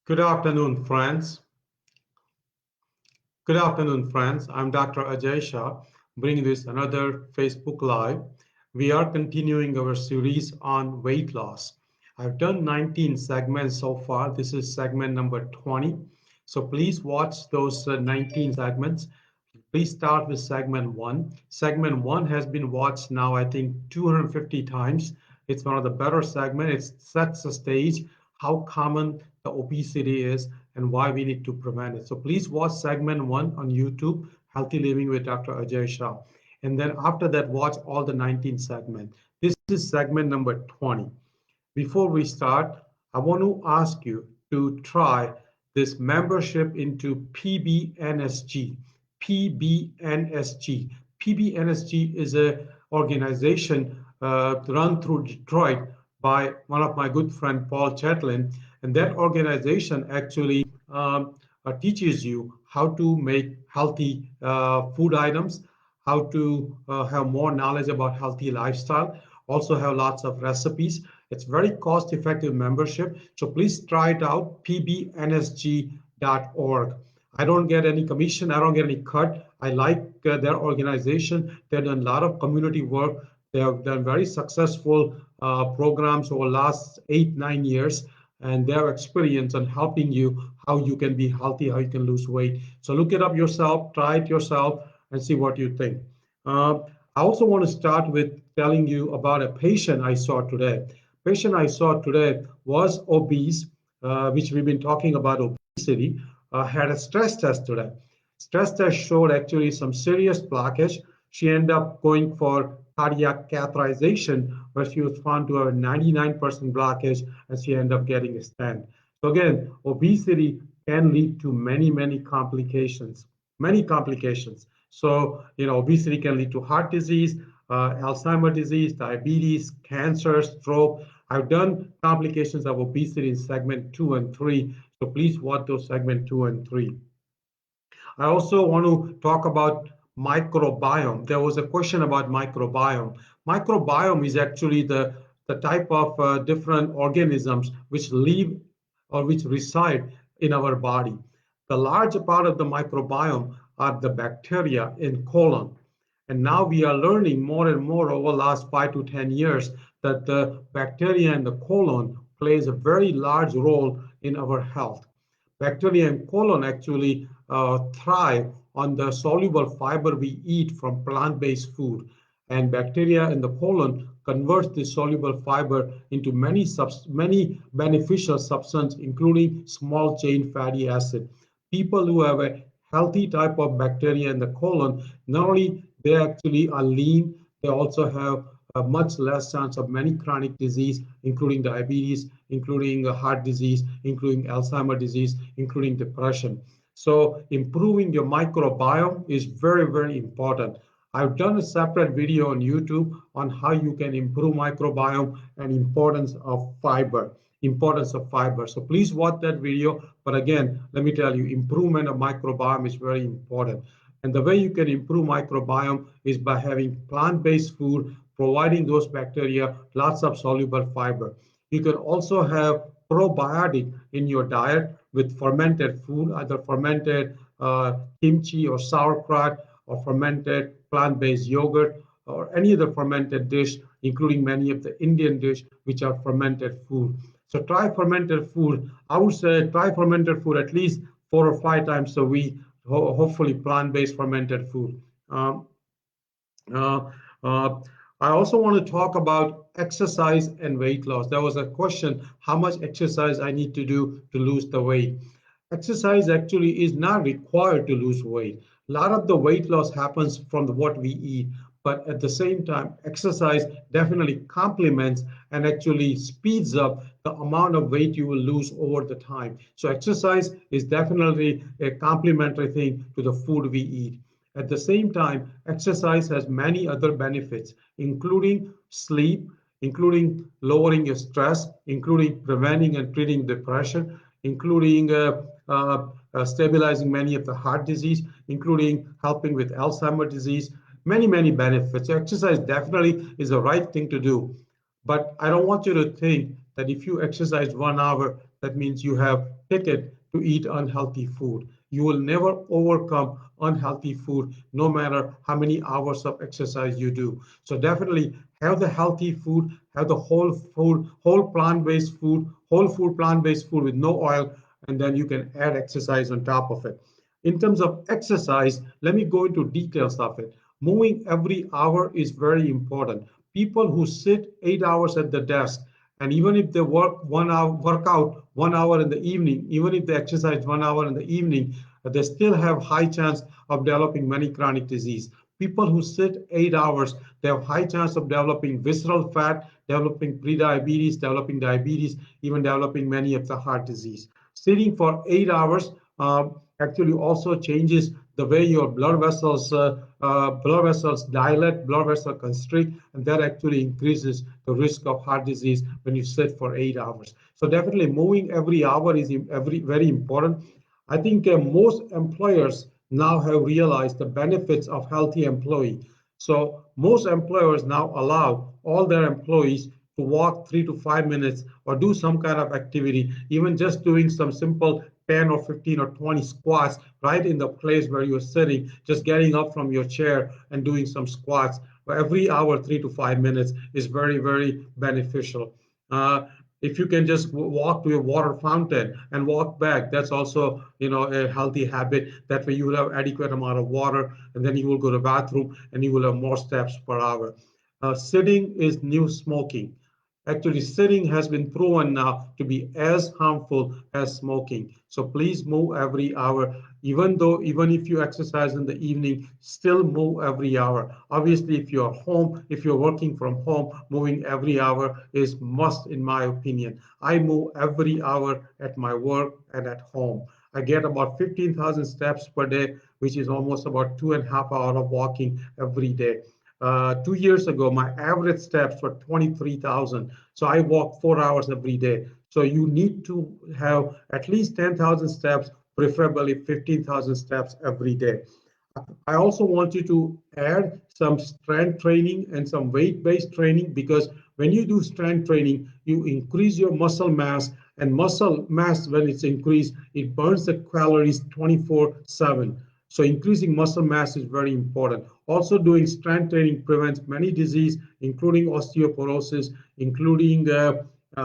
Good afternoon, friends. Good afternoon, friends. I'm Dr. Ajay Shah, bringing this another Facebook Live. We are continuing our series on weight loss. I've done 19 segments so far. This is segment number 20. So please watch those 19 segments. Please start with segment one. Segment one has been watched now, I think, 250 times. It's one of the better segments. It sets the stage how common the obesity is and why we need to prevent it. So please watch segment one on YouTube, Healthy Living with Dr. Ajay Shah. And then after that, watch all the 19 segments. This is segment number 20. Before we start, I want to ask you to try this membership into PBNSG. PBNSG. PBNSG is an organization run through Detroit by one of my good friend Paul Chatlin, and that organization actually teaches you how to make healthy food items, how to have more knowledge about healthy lifestyle, also have lots of recipes. It's very cost-effective membership, so please try it out, pbnsg.org. I don't get any commission, I don't get any cut. I like their organization. They've done a lot of community work. They have done very successful programs over the last 8-9 years, and their experience on helping you how you can be healthy, how you can lose weight. So look it up yourself, try it yourself, and see what you think. I also want to start with telling you about a patient I saw today. Patient I saw today was obese, which we've been talking about obesity, had a stress test today. Stress test showed actually some serious blockage. She ended up going for cardiac catheterization, where she was found to have a 99% blockage, and she ended up getting a stent. So again, obesity can lead to many complications, many complications. So, obesity can lead to heart disease, Alzheimer's disease, diabetes, cancer, stroke. I've done complications of obesity in segment 2 and 3, so please watch those segment 2 and 3. I also want to talk about microbiome. There was a question about microbiome. Microbiome is actually the type of different organisms which live or which reside in our body. The large part of the microbiome are the bacteria in colon. And now we are learning more and more over the last 5 to 10 years that the bacteria in the colon plays a very large role in our health. Bacteria in colon actually thrive on the soluble fiber we eat from plant-based food. And bacteria in the colon converts the soluble fiber into many beneficial substances, including small chain fatty acid. People who have a healthy type of bacteria in the colon, not only they actually are lean, they also have a much less chance of many chronic disease, including diabetes, including heart disease, including Alzheimer's disease, including depression. So improving your microbiome is very important. I've done a separate video on YouTube on how you can improve microbiome and importance of fiber. So please watch that video. But again, let me tell you, improvement of microbiome is very important. And the way you can improve microbiome is by having plant-based food, providing those bacteria lots of soluble fiber. You can also have probiotic in your diet with fermented food, either fermented kimchi or sauerkraut, or fermented plant-based yogurt, or any other fermented dish, including many of the Indian dish, which are fermented food. So try fermented food. I would say try fermented food at least 4 or 5 times a week, hopefully plant-based fermented food. Uh, uh, I also want to talk about exercise and weight loss. There was a question, how much exercise I need to do to lose the weight. Exercise actually is not required to lose weight. A lot of the weight loss happens from what we eat, but at the same time, exercise definitely complements and actually speeds up the amount of weight you will lose over the time. So exercise is definitely a complementary thing to the food we eat. At the same time, exercise has many other benefits, including sleep, including lowering your stress, including preventing and treating depression, including stabilizing many of the heart disease, including helping with Alzheimer's disease, many benefits. So exercise definitely is the right thing to do. But I don't want you to think that if you exercise 1 hour, that means you have ticket to eat unhealthy food. You will never overcome unhealthy food, no matter how many hours of exercise you do. So definitely have the healthy food, have the whole food, whole plant-based food, whole food plant-based food with no oil, and then you can add exercise on top of it. In terms of exercise, let me go into details of it. Moving every hour is very important. People who sit 8 hours at the desk, and even if they work out 1 hour in the evening, even if they exercise 1 hour in the evening, they still have high chance of developing many chronic disease. People who sit 8 hours, they have high chance of developing visceral fat, developing prediabetes, developing diabetes, even developing many of the heart disease. Sitting for 8 hours actually also changes the way your blood vessels dilate, blood vessels constrict, and that actually increases the risk of heart disease when you sit for 8 hours. So definitely moving every hour is very important. I think most employers now have realized the benefits of healthy employee. So most employers now allow all their employees to walk 3 to 5 minutes or do some kind of activity, even just doing some simple 10 or 15 or 20 squats right in the place where you're sitting, just getting up from your chair and doing some squats every hour, 3 to 5 minutes is very beneficial. If you can just walk to a water fountain and walk back, that's also a healthy habit. That way you will have adequate amount of water, and then you will go to the bathroom and you will have more steps per hour. Sitting is new smoking. Actually, sitting has been proven now to be as harmful as smoking. So please move every hour. Even if you exercise in the evening, still move every hour. Obviously, if you're home, if you're working from home, moving every hour is must in my opinion. I move every hour at my work and at home. I get about 15,000 steps per day, which is almost about 2.5 hours of walking every day. 2 years ago, my average steps were 23,000. So I walk 4 hours every day. So you need to have at least 10,000 steps, preferably 15,000 steps every day. I also want you to add some strength training and some weight-based training, because when you do strength training, you increase your muscle mass, and muscle mass, when it's increased, it burns the calories 24/7. So increasing muscle mass is very important. Also, doing strength training prevents many diseases, including osteoporosis, including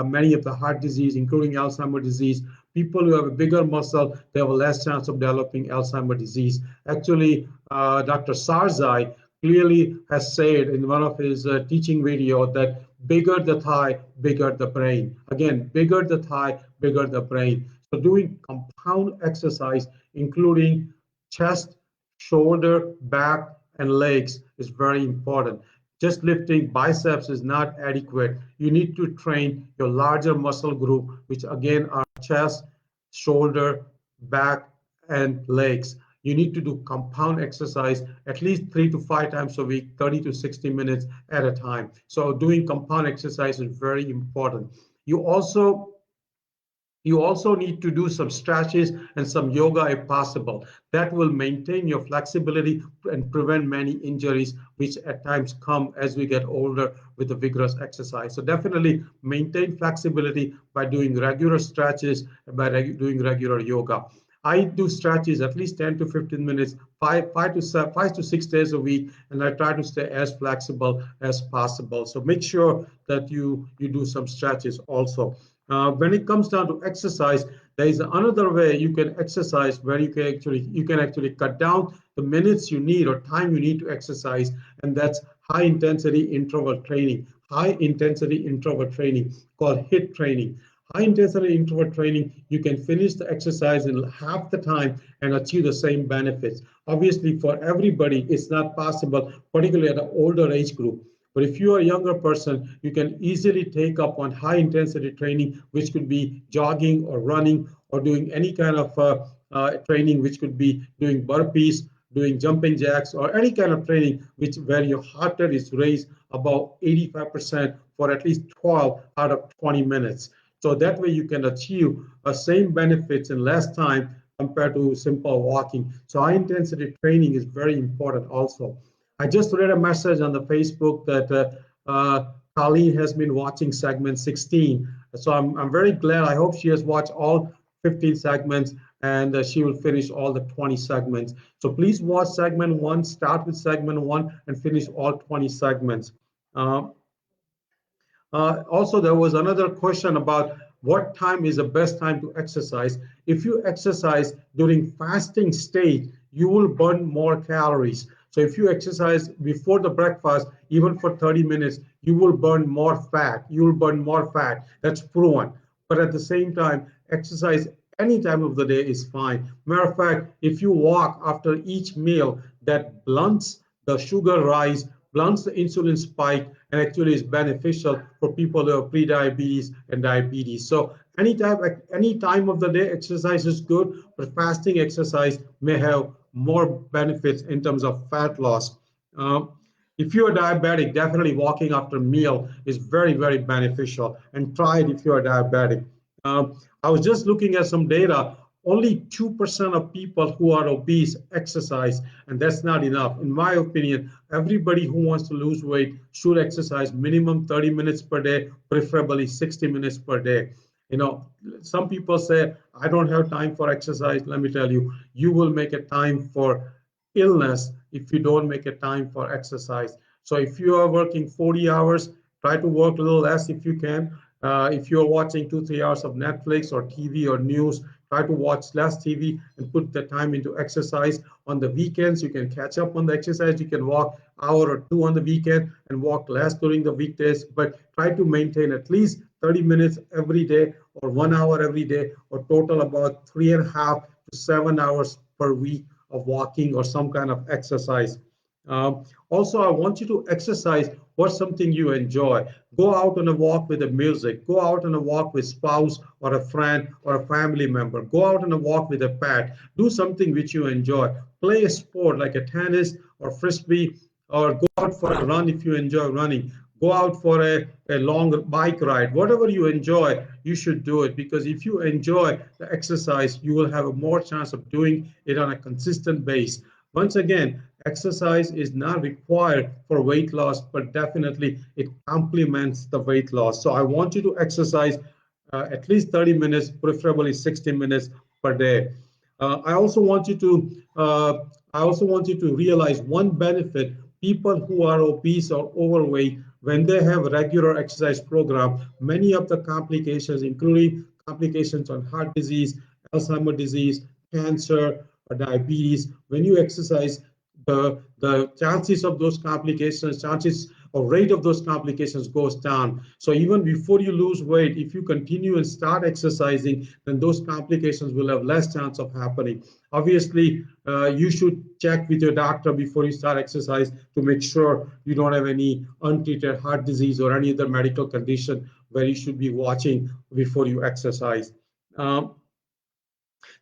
many of the heart disease, including Alzheimer's disease. People who have a bigger muscle, they have a less chance of developing Alzheimer's disease. Actually, Dr. Sarzai clearly has said in one of his teaching videos that bigger the thigh, bigger the brain. Again, bigger the thigh, bigger the brain. So doing compound exercise, including chest, shoulder, back, and legs is very important. Just lifting biceps is not adequate. You need to train your larger muscle group, which again are chest, shoulder, back, and legs. You need to do compound exercise at least 3 to 5 times a week, 30 to 60 minutes at a time. So doing compound exercise is very important. You also need to do some stretches and some yoga if possible. That will maintain your flexibility and prevent many injuries, which at times come as we get older with the vigorous exercise. So definitely maintain flexibility by doing regular stretches, by doing regular yoga. I do stretches at least 10 to 15 minutes, 5 to 6 days a week, and I try to stay as flexible as possible. So make sure that you do some stretches also. When it comes down to exercise, there is another way you can exercise where you can actually cut down the minutes you need or time you need to exercise, and that's high intensity interval training. High intensity interval training called HIIT training. High intensity interval training, you can finish the exercise in half the time and achieve the same benefits. Obviously, for everybody, it's not possible, particularly at an older age group. But if you are a younger person, you can easily take up on high intensity training, which could be jogging or running or doing any kind of training, which could be doing burpees, doing jumping jacks, or any kind of training where your heart rate is raised about 85% for at least 12 out of 20 minutes. So that way you can achieve the same benefits in less time compared to simple walking. So high intensity training is very important also. I just read a message on the Facebook that Colleen has been watching segment 16, So I'm very glad. I hope she has watched all 15 segments, and she will finish all the 20 segments. So please watch segment one, start with segment one, and finish all 20 segments. Uh, Also, there was another question about what time is the best time to exercise. If you exercise during fasting state, you will burn more calories. So if you exercise before the breakfast, even for 30 minutes, you will burn more fat. You will burn more fat. That's proven. But at the same time, exercise any time of the day is fine. Matter of fact, if you walk after each meal, that blunts the sugar rise, blunts the insulin spike, and actually is beneficial for people who have pre-diabetes and diabetes. So any time of the day, exercise is good, but fasting exercise may have more benefits in terms of fat loss. Uh, if you're diabetic, definitely walking after meal is very, very beneficial. And try it if you're diabetic. I was just looking at some data. Only 2% of people who are obese exercise, and that's not enough. In my opinion, everybody who wants to lose weight should exercise minimum 30 minutes per day, preferably 60 minutes per day. You know, some people say, I don't have time for exercise. Let me tell you, you will make a time for illness if you don't make a time for exercise. So if you are working 40 hours, try to work a little less if you can. If you're watching 2, 3 hours of Netflix or TV or news, try to watch less TV and put the time into exercise. On the weekends, you can catch up on the exercise. You can walk hour or two on the weekend and walk less during the weekdays, but try to maintain at least 30 minutes every day or 1 hour every day, or total about 3.5 to 7 hours per week of walking or some kind of exercise. Also, I want you to exercise what's something you enjoy. Go out on a walk with the music. Go out on a walk with spouse or a friend or a family member. Go out on a walk with a pet. Do something which you enjoy. Play a sport like a tennis or frisbee, or go out for a run if you enjoy running. Go out for a long bike ride. Whatever you enjoy, you should do it, because if you enjoy the exercise, you will have a more chance of doing it on a consistent base. Once again, exercise is not required for weight loss, but definitely it complements the weight loss. So I want you to exercise at least 30 minutes, preferably 60 minutes per day. I also want you to realize one benefit. People who are obese or overweight, when they have a regular exercise program, many of the complications, including complications on heart disease, Alzheimer's disease, cancer, or diabetes, when you exercise, the chances of those complications, chances or rate of those complications goes down. So even before you lose weight, if you continue and start exercising, then those complications will have less chance of happening. Obviously, you should check with your doctor before you start exercise to make sure you don't have any untreated heart disease or any other medical condition where you should be watching before you exercise.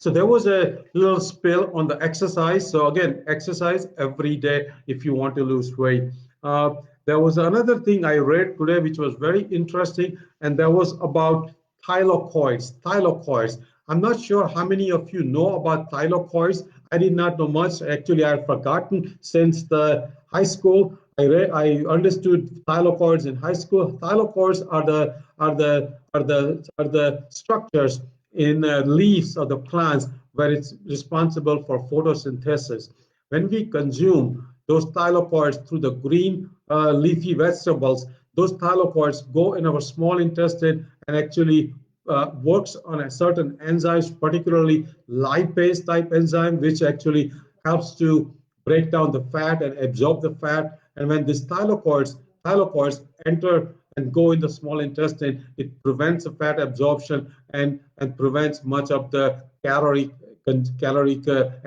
So there was a little spill on the exercise. So again, exercise every day if you want to lose weight. There was another thing I read today which was very interesting, and that was about thylakoids. Thylakoids. I'm not sure how many of you know about thylakoids. I did not know much. Actually, I've forgotten since the high school. I understood thylakoids in high school. Thylakoids are the structures in leaves of the plants where it's responsible for photosynthesis. When we consume those thylakoids through the green leafy vegetables, those thylakoids go in our small intestine and actually works on a certain enzymes, particularly lipase type enzyme, which actually helps to break down the fat and absorb the fat. And when these thylakoids enter and go in the small intestine, it prevents the fat absorption and prevents much of the caloric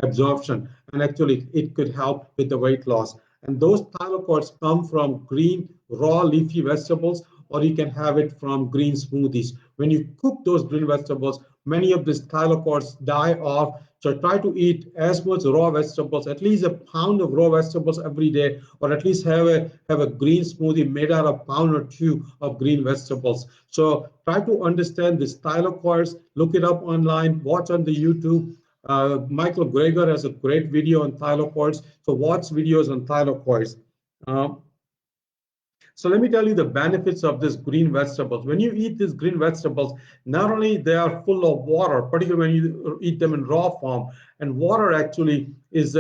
absorption. And actually, it could help with the weight loss. And those thylakoids come from green, raw, leafy vegetables, or you can have it from green smoothies. When you cook those green vegetables, many of these thylakoids die off. So try to eat as much raw vegetables, at least a pound of raw vegetables every day, or at least have a green smoothie made out of a pound or two of green vegetables. So try to understand these thylakoids. Look it up online. Watch on the YouTube. Michael Greger has a great video on thylakoids. So watch videos on thylakoids. Um, So let me tell you the benefits of this green vegetables. When you eat these green vegetables, not only they are full of water, particularly when you eat them in raw form, and water actually is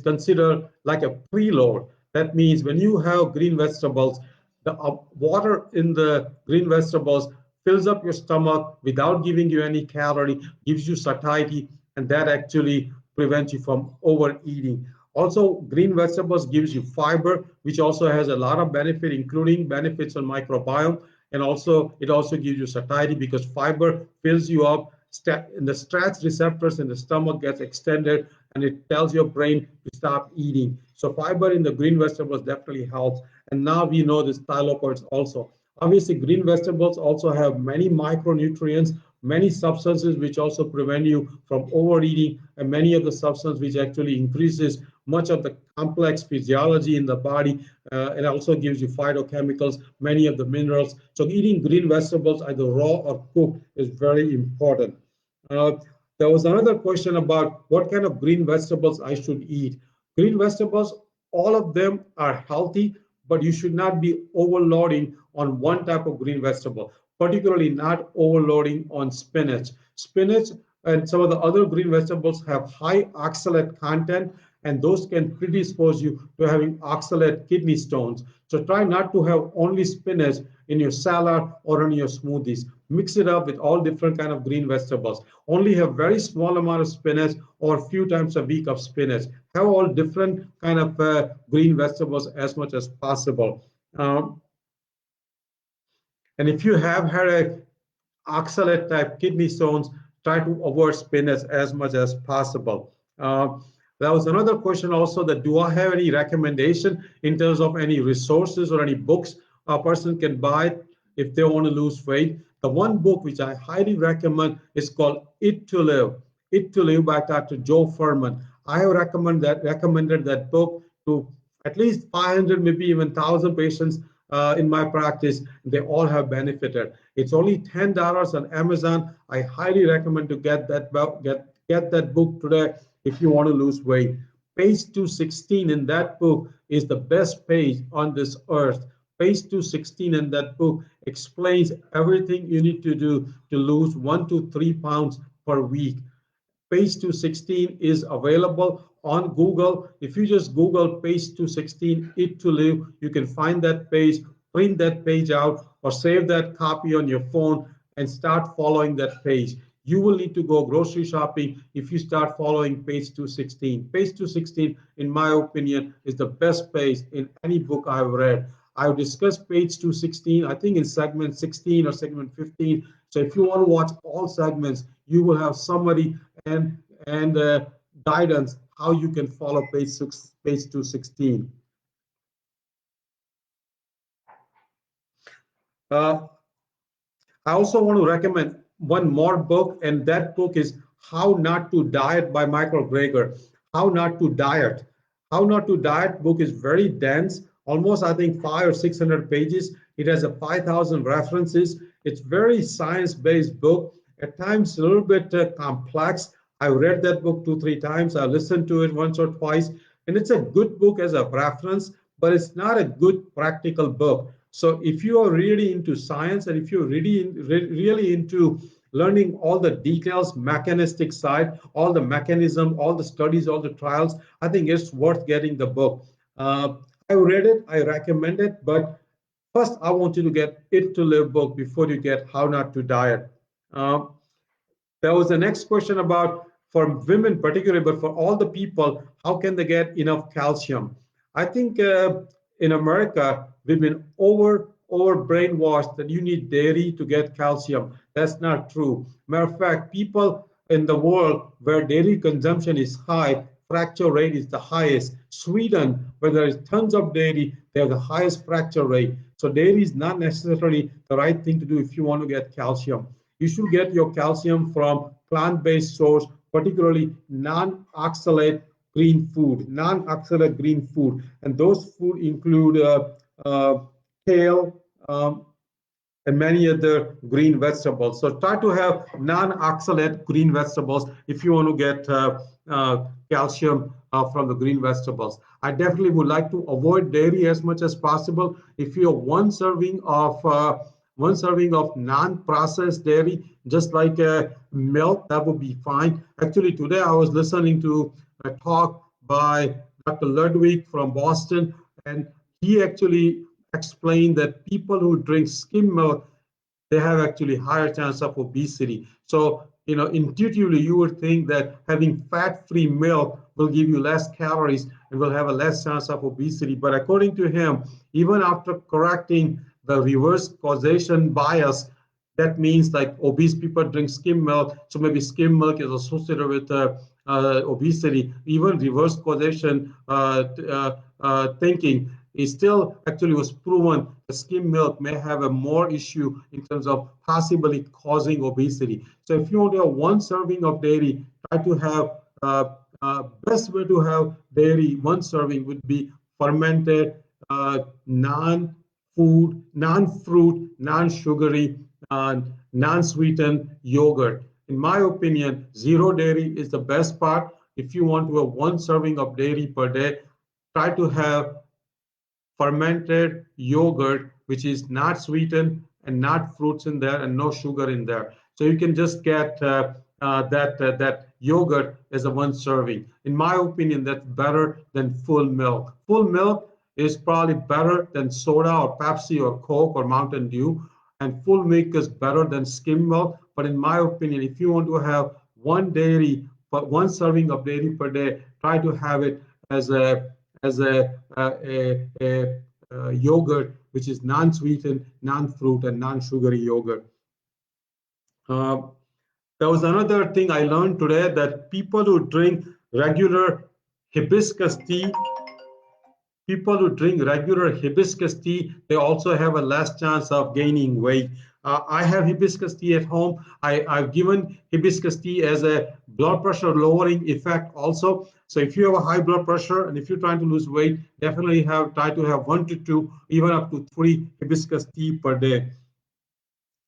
considered like a preload. That means when you have green vegetables, the water in the green vegetables fills up your stomach without giving you any calorie, gives you satiety, and that actually prevents you from overeating. Also, green vegetables gives you fiber, which also has a lot of benefit, including benefits on microbiome, and also it also gives you satiety because fiber fills you up. And the stretch receptors in the stomach gets extended, and it tells your brain to stop eating. So fiber in the green vegetables definitely helps. And now we know this thylakoids also. Obviously, green vegetables also have many micronutrients, many substances which also prevent you from overeating, and many of the substances which actually increases much of the complex physiology in the body. It also gives you phytochemicals, many of the minerals. So eating green vegetables, either raw or cooked, is very important. Uh, there was another question about what kind of green vegetables I should eat. Green vegetables, all of them are healthy, but you should not be overloading on one type of green vegetable, particularly not overloading on spinach. Spinach and some of the other green vegetables have high oxalate content, and those can predispose you to having oxalate kidney stones. So try not to have only spinach in your salad or in your smoothies. Mix it up with all different kind of green vegetables. Only have very small amount of spinach or a few times a week of spinach. Have all different kind of green vegetables as much as possible. And if you have had a oxalate type kidney stones, try to avoid spinach as much as possible. There was another question also that do I have any recommendation in terms of any resources or any books a person can buy if they want to lose weight? The one book which I highly recommend is called Eat to Live. Eat to Live by Dr. Joe Furman. I have recommended that book to at least 500, maybe even 1,000 patients in my practice. They all have benefited. It's only $10 on Amazon. I highly recommend to get that book today if you want to lose weight. Page 216 in that book is the best page on this earth. Page 216 in that book explains everything you need to do to lose 1 to 3 pounds per week. Page 216 is available on Google. If you just Google page 216, Eat to Live, you can find that page, print that page out, or save that copy on your phone and start following that page. You will need to go grocery shopping if you start following page 216. Page 216, in my opinion, is the best page in any book I've read. I've discussed page 216, I think in segment 16 or segment 15. So if you want to watch all segments, you will have summary and guidance how you can follow page 216. Uh, I also want to recommend one more book, and that book is How Not to Diet by Michael Greger. How Not to Diet. How Not to Diet book is very dense, almost I think 500 or 600 pages. It has a 5,000 references. It's very science-based book. At times a little bit complex. I read that book 2 3 times. I listened to it once or twice, and it's a good book as a reference, but it's not a good practical book. So if you are really into science and if you're really into learning all the details, mechanistic side, all the mechanism, all the studies, all the trials, I think it's worth getting the book. I read it, I recommend it, but first I want you to get It to Live book before you get How Not to Diet. Uh, there was the next question about for women particularly, but for all the people, how can they get enough calcium? I think in America, we've been over brainwashed that you need dairy to get calcium. That's not true. Matter of fact, people in the world where dairy consumption is high, fracture rate is the highest. Sweden, where there is tons of dairy, they have the highest fracture rate. So dairy is not necessarily the right thing to do if you want to get calcium. You should get your calcium from plant-based source, particularly non-oxalate green food, non-oxalate green food. And those food include uh, kale, and many other green vegetables. So try to have non-oxalate green vegetables if you want to get calcium from the green vegetables. I definitely would like to avoid dairy as much as possible. If you have one serving of non-processed dairy, just like milk, that would be fine. Actually, today I was listening to a talk by Dr. Ludwig from Boston, and he actually explained that people who drink skim milk, they have actually higher chance of obesity. So, intuitively, you would think that having fat-free milk will give you less calories and will have a less chance of obesity. But according to him, even after correcting the reverse causation bias, that means like obese people drink skim milk, so maybe skim milk is associated with obesity. Even reverse causation thinking it still actually was proven the skim milk may have a more issue in terms of possibly causing obesity. So if you want to have one serving of dairy, try to have best way to have dairy one serving would be fermented, non-food, non-fruit, non-sugary, non-sweetened yogurt. In my opinion, zero dairy is the best part. If you want to have one serving of dairy per day, try to have fermented yogurt, which is not sweetened and not fruits in there and no sugar in there. So you can just get that yogurt as a one serving. In my opinion, that's better than full milk. Full milk is probably better than soda or Pepsi or Coke or Mountain Dew, and full milk is better than skim milk. But in my opinion, if you want to have one serving of dairy per day, try to have it as a yogurt which is non-sweetened, non-fruit, and non-sugary yogurt. Uh, there was another thing I learned today that people who drink regular hibiscus tea, they also have a less chance of gaining weight. I have hibiscus tea at home. I've given hibiscus tea as a blood pressure lowering effect also. So if you have a high blood pressure and if you're trying to lose weight, definitely try to have 1 to 2, even up to 3 hibiscus tea per day.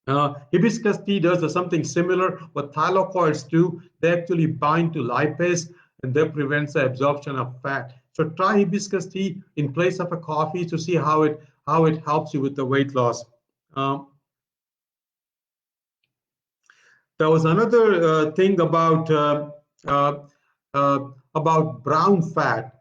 Hibiscus tea does something similar what thylakoids do. They actually bind to lipase and that prevents the absorption of fat. So try hibiscus tea in place of a coffee to see how it helps you with the weight loss. Um, there was another thing uh, about brown fat.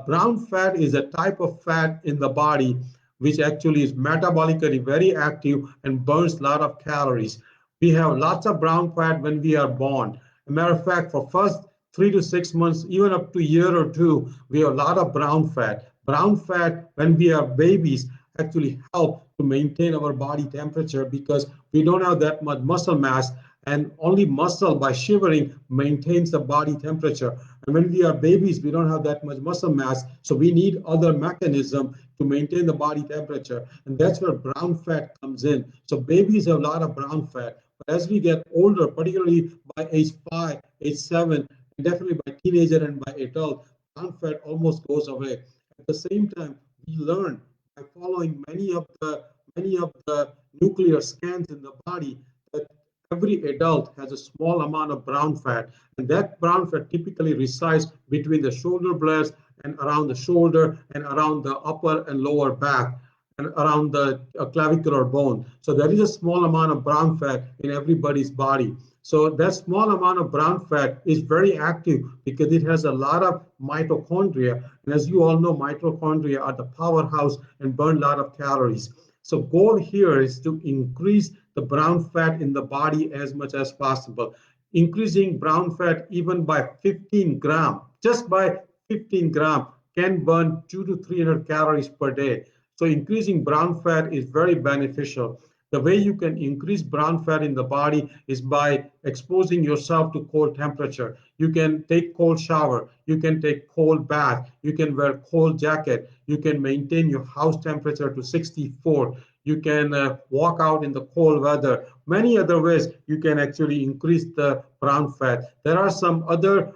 Brown fat is a type of fat in the body which actually is metabolically very active and burns a lot of calories. We have lots of brown fat when we are born. As a matter of fact, for first 3 to 6 months, even up to a year or two, we have a lot of brown fat. Brown fat, when we are babies, actually help to maintain our body temperature because we don't have that much muscle mass, and only muscle by shivering maintains the body temperature. And when we are babies, we don't have that much muscle mass, so we need other mechanism to maintain the body temperature, and that's where brown fat comes in. So babies have a lot of brown fat, but as we get older, particularly by age 5, age 7, and definitely by teenager and by adult, brown fat almost goes away. At the same time, we learn by following many of the nuclear scans in the body that every adult has a small amount of brown fat, and that brown fat typically resides between the shoulder blades and around the shoulder and around the upper and lower back and around the clavicular bone. So there is a small amount of brown fat in everybody's body. So that small amount of brown fat is very active because it has a lot of mitochondria. And as you all know, mitochondria are the powerhouse and burn a lot of calories. So goal here is to increase the brown fat in the body as much as possible. Increasing brown fat even by 15 gram, just by 15 gram can burn 200 to 300 calories per day. So increasing brown fat is very beneficial. The way you can increase brown fat in the body is by exposing yourself to cold temperature. You can take cold shower, you can take cold bath, you can wear cold jacket, you can maintain your house temperature to 64. You can walk out in the cold weather. Many other ways you can actually increase the brown fat. There are some other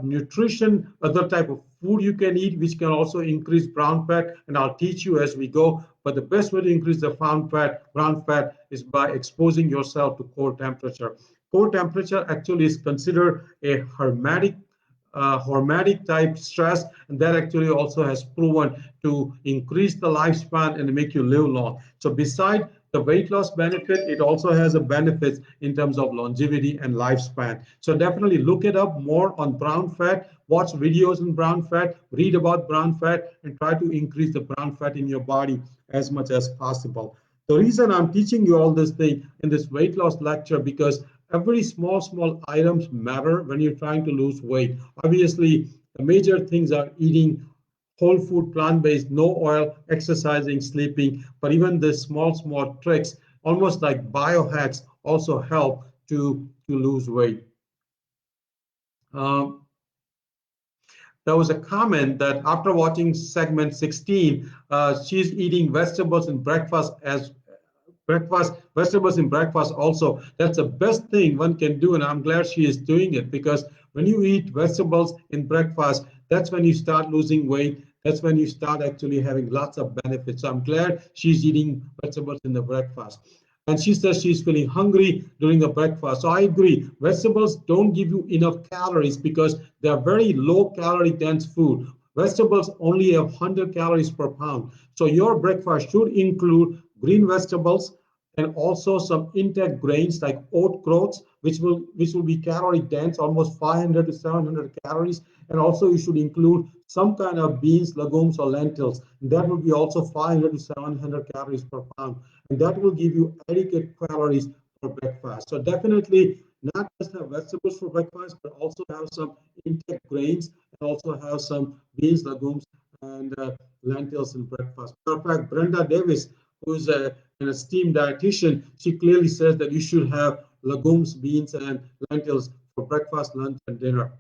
nutrition, other type of food you can eat, which can also increase brown fat, and I'll teach you as we go. But the best way to increase the brown fat is by exposing yourself to cold temperature. Cold temperature actually is considered a hermetic hormetic type stress, and that actually also has proven to increase the lifespan and make you live long. So beside the weight loss benefit, it also has a benefit in terms of longevity and lifespan. So definitely look it up more on brown fat, watch videos on brown fat, read about brown fat, and try to increase the brown fat in your body as much as possible. The reason I'm teaching you all this thing in this weight loss lecture, because every small items matter when you're trying to lose weight. Obviously, the major things are eating whole food, plant-based, no oil, exercising, sleeping, but even the small tricks, almost like biohacks, also help to lose weight. Um, there was a comment that after watching segment 16, she's eating vegetables in breakfast as vegetables in breakfast also. That's the best thing one can do, and I'm glad she is doing it, because when you eat vegetables in breakfast, that's when you start losing weight. That's when you start actually having lots of benefits. So I'm glad she's eating vegetables in the breakfast. And she says she's feeling hungry during the breakfast. So I agree. Vegetables don't give you enough calories because they are very low calorie dense food. Vegetables only have 100 calories per pound. So your breakfast should include green vegetables and also some intact grains like oat groats, which will be calorie dense, almost 500 to 700 calories. And also you should include some kind of beans, legumes, or lentils. That will be also 500 to 700 calories per pound, and that will give you adequate calories for breakfast. So definitely not just have vegetables for breakfast, but also have some intact grains and also have some beans, legumes, and lentils in breakfast. In fact, Brenda Davis, who's an esteemed dietitian, she clearly says that you should have legumes, beans, and lentils for breakfast, lunch, and dinner.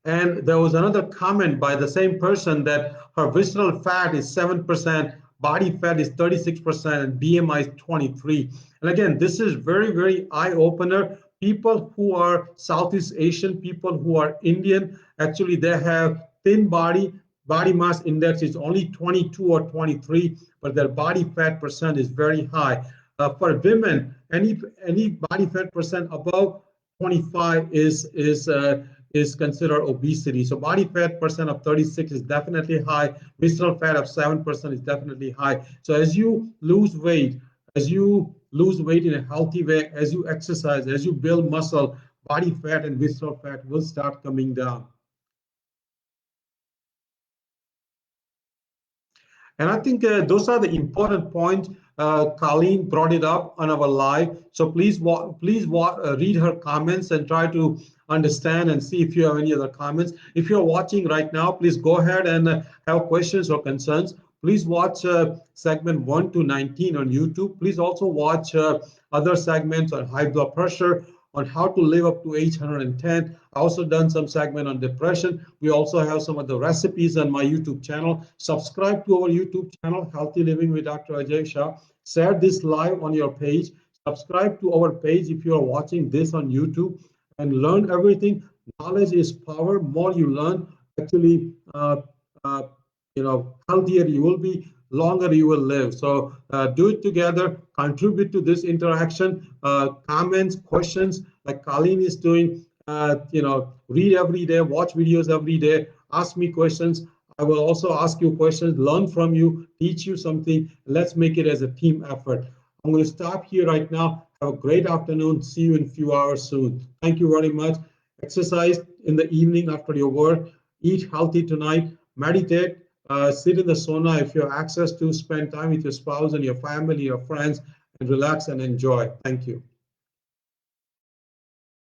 And there was another comment by the same person that her visceral fat is 7%, body fat is 36%, and BMI is 23. And again, this is very eye opener. People who are Southeast Asian, people who are Indian, actually they have thin body mass index is only 22 or 23, but their body fat percent is very high. For women, any body fat percent above 25 is considered obesity. So body fat percent of 36 is definitely high. Visceral fat of 7% is definitely high. So as you lose weight in a healthy way, as you exercise, as you build muscle, body fat and visceral fat will start coming down. And I think those are the important points. Colleen brought it up on our live. So please read her comments and try to understand and see if you have any other comments. If you're watching right now, please go ahead and have questions or concerns. Please watch segment 1 to 19 on YouTube. Please also watch other segments on high blood pressure, on how to live up to age 110. I also done some segment on depression. We also have some of the recipes on my YouTube channel. Subscribe to our YouTube channel, Healthy Living with Dr. Ajay Shah. Share this live on your page. Subscribe to our page if you are watching this on YouTube, and learn everything. Knowledge is power. More you learn, actually, uh, healthier you will be, longer you will live. So do it together, contribute to this interaction, comments, questions like Colleen is doing, read every day, watch videos every day, ask me questions. I will also ask you questions, learn from you, teach you something. Let's make it as a team effort. I'm going to stop here right now. Have a great afternoon. See you in a few hours soon. Thank you very much. Exercise in the evening after your work. Eat healthy tonight. Meditate. Sit in the sauna if you have access to. Spend time with your spouse and your family, your friends, and relax and enjoy. Thank you.